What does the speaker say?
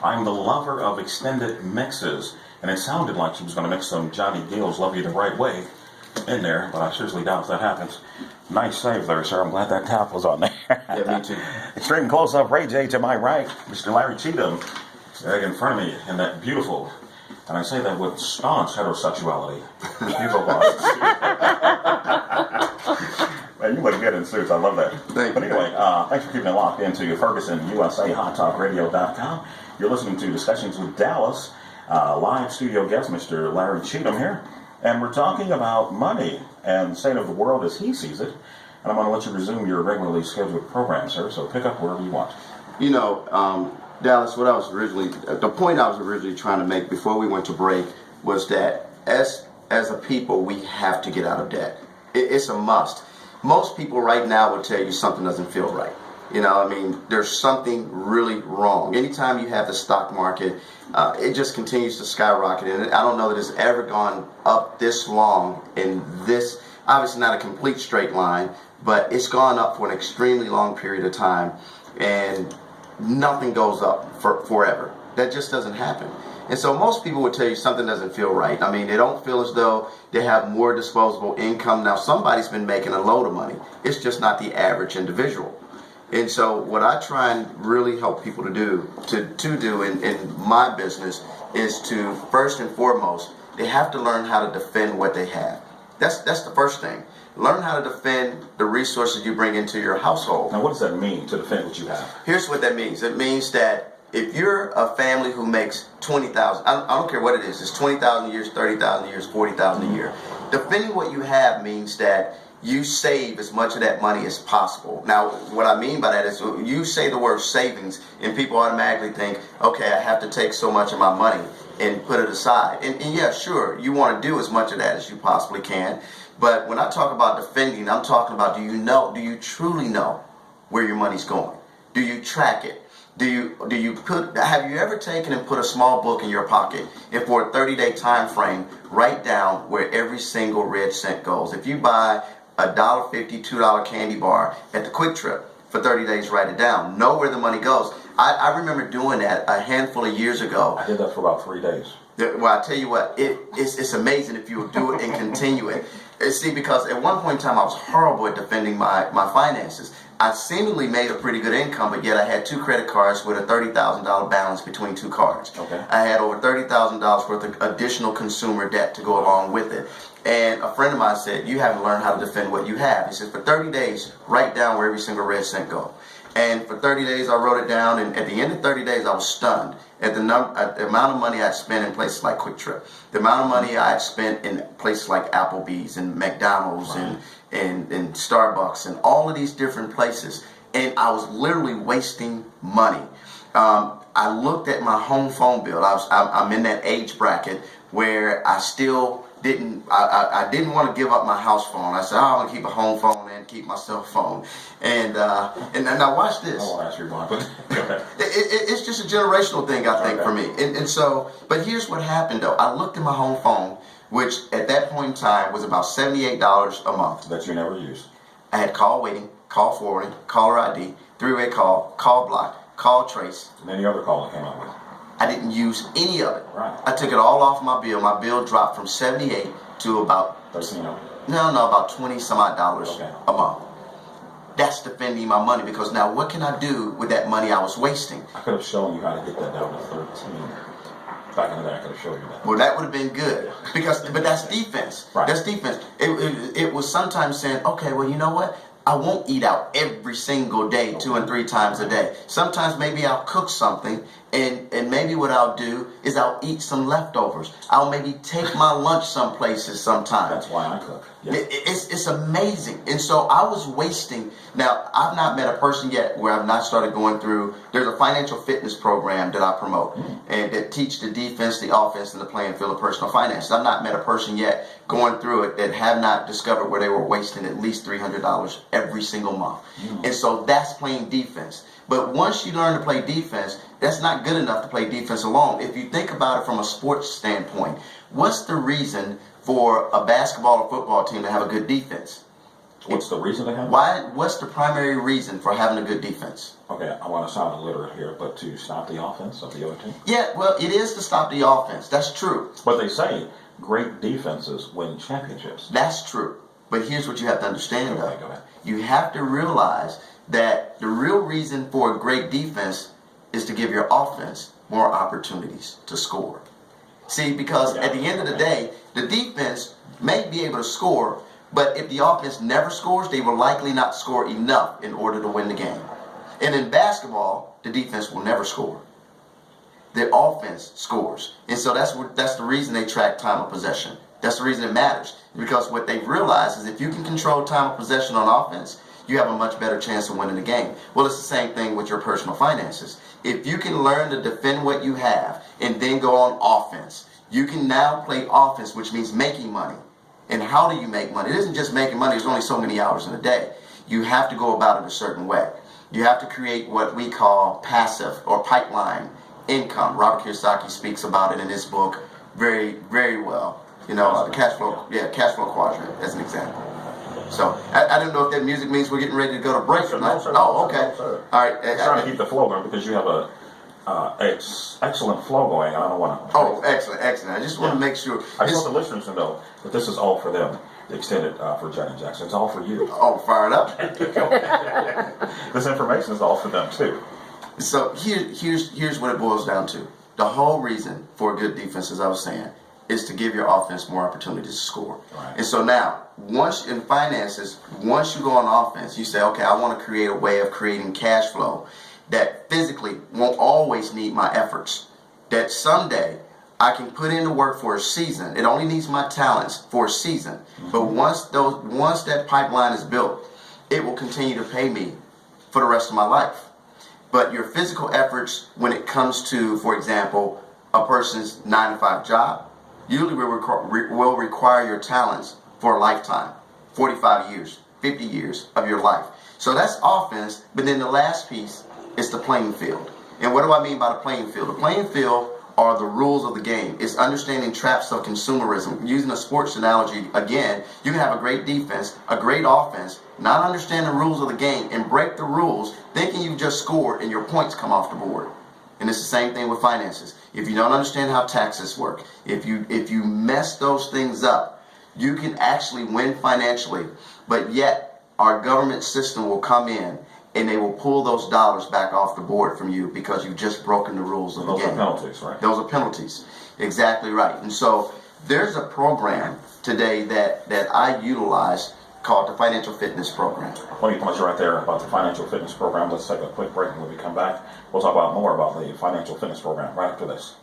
I'm the lover of extended mixes, and it sounded like she was going to mix some Johnny Gill's Love You the Right Way in there, but I seriously doubt if that happens. Nice save there, sir. I'm glad that tap was on there. Yeah, me too. Extreme close-up, Ray J to my right, Mr. Larry Cheatham in front of me in that beautiful, and I say that with staunch heterosexuality, beautiful bosses. Man, you look good in suits. I love that. But anyway, thanks for keeping it locked into Ferguson, USA, HotTalkRadio.com. You're listening to Discussions with Dallas. Live studio guest, Mr. Larry Cheatham here. And we're talking about money and the state of the world as he sees it. And I'm going to let you resume your regularly scheduled program, sir. So pick up wherever you want. You know, Dallas, the point I was originally trying to make before we went to break was that as a people, we have to get out of debt. It's a must. Most people right now will tell you something doesn't feel right. You know, I mean, there's something really wrong. Anytime you have the stock market, it just continues to skyrocket. And I don't know that it's ever gone up this long in this, obviously not a complete straight line, but it's gone up for an extremely long period of time. And nothing goes up forever. That just doesn't happen. And so most people would tell you something doesn't feel right. I mean, they don't feel as though they have more disposable income. Now, somebody's been making a load of money. It's just not the average individual. And so what I try and really help people to do in my business is to, first and foremost, they have to learn how to defend what they have. That's the first thing. Learn how to defend the resources you bring into your household. Now, what does that mean, to defend what you have? Here's what that means. It means that if you're a family who makes $20,000, I don't care what it is, it's $20,000 a year, $30,000 a year, $40,000 a year. Defending what you have means that you save as much of that money as possible. Now, what I mean by that is you say the word savings and people automatically think, okay, I have to take so much of my money and put it aside. And yeah, sure, you want to do as much of that as you possibly can. But when I talk about defending, I'm talking about do you truly know where your money's going? Do you track it? Have you ever taken and put a small book in your pocket and for a 30-day time frame, write down where every single red cent goes? If you buy a $1.50, $2 candy bar at the Quick Trip for 30 days, write it down. Know where the money goes. I remember doing that a handful of years ago. I did that for about 3 days. Well, I tell you what, it's amazing if you'll do it and continue it. See, because at one point in time, I was horrible at defending my finances. I seemingly made a pretty good income, but yet I had 2 credit cards with a $30,000 balance between 2 cards. Okay. I had over $30,000 worth of additional consumer debt to go along with it. And a friend of mine said, you haven't learned how to defend what you have. He said, for 30 days, write down where every single red cent goes. And for 30 days, I wrote it down. And at the end of 30 days, I was stunned at the amount of money I had spent in places like Quick Trip, the amount of money I had spent in places like Applebee's and McDonald's and Starbucks and all of these different places. And I was literally wasting money. I looked at my home phone bill. I'm in that age bracket where I still I didn't want to give up my house phone. I said, I want to keep a home phone and keep my cell phone. And now watch this. I won't ask you why, but it's just a generational thing, I think, for me. And so, but here's what happened though. I looked at my home phone, which at that point in time was about $78 a month. that you never used. I had call waiting, call forwarding, caller ID, 3-way call block, call trace. And any other call that came out with. I didn't use any of it. Right. I took it all off my bill. My bill dropped from 78 to about about 20 some odd dollars a month. That's defending my money, because now what can I do with that money I was wasting? I could have shown you how to get that down to 13. Back in the day, I could have shown you that. Well, that would have been good, but that's defense. Right. That's defense. It was sometimes saying, okay, well, you know what? I won't eat out every single day, 2 and 3 times a day. Sometimes maybe I'll cook something, and maybe what I'll do is I'll eat some leftovers. I'll maybe take my lunch some places sometimes. That's why I cook. Yeah. It's amazing. And so I was wasting. Now, I've not met a person yet where I've not started going through. There's a financial fitness program that I promote and that teach the defense, the offense, and the playing field of personal finance. I've not met a person yet going through it that have not discovered where they were wasting at least $300 every single month. And so that's playing defense. But once you learn to play defense, that's not good enough to play defense alone. If you think about it from a sports standpoint, what's the reason for a basketball or football team to have a good defense? What's the reason they have? What's the primary reason for having a good defense? Okay, I want to sound illiterate here, but to stop the offense of the other team? Yeah, well, it is to stop the offense. That's true. But they say great defenses win championships. That's true. But here's what you have to understand, though. Go ahead. You have to realize that the real reason for a great defense is to give your offense more opportunities to score. See, because at the end of the day, the defense may be able to score, but if the offense never scores, they will likely not score enough in order to win the game. And in basketball, the defense will never score. The offense scores. And so that's the reason they track time of possession. That's the reason it matters. Because what they've realized is if you can control time of possession on offense, you have a much better chance of winning the game. Well, it's the same thing with your personal finances. If you can learn to defend what you have and then go on offense, you can now play offense, which means making money. And how do you make money? It isn't just making money. There's only so many hours in a day. You have to go about it a certain way. You have to create what we call passive or pipeline income. Robert Kiyosaki speaks about it in his book very, very well. You know, the cash flow quadrant as an example. So I don't know if that music means we're getting ready to go to break or not. Oh, okay. All right. I'm trying to keep the flow going because you have a excellent flow going. I don't want to. Oh, excellent. I just want to make sure. I just want the listeners to know that this is all for them. The extended for Johnny Jackson. It's all for you. Oh, fired up. This information is all for them too. So here's what it boils down to. The whole reason for a good defense, as I was saying, is to give your offense more opportunities to score. Right. And so now, once in finances, once you go on offense, you say, okay, I want to create a way of creating cash flow that physically won't always need my efforts. That someday I can put in the work for a season. It only needs my talents for a season. Mm-hmm. But once that pipeline is built, it will continue to pay me for the rest of my life. But your physical efforts, when it comes to, for example, a person's 9-to-5 job, usually will require your talents for a lifetime, 45 years, 50 years of your life. So that's offense, but then the last piece is the playing field. And what do I mean by the playing field? The playing field are the rules of the game. It's understanding traps of consumerism. Using a sports analogy, again, you can have a great defense, a great offense, not understand the rules of the game, and break the rules thinking you've just scored and your points come off the board. And it's the same thing with finances. If you don't understand how taxes work, if you mess those things up, you can actually win financially, but yet our government system will come in and they will pull those dollars back off the board from you because you've just broken the rules of the game. Those are penalties, right? Those are penalties. Exactly right. And so there's a program today that I utilize called the Financial Fitness Program. Let me point you right there about the Financial Fitness Program. Let's take a quick break, and when we come back, we'll talk about more about the Financial Fitness Program right after this.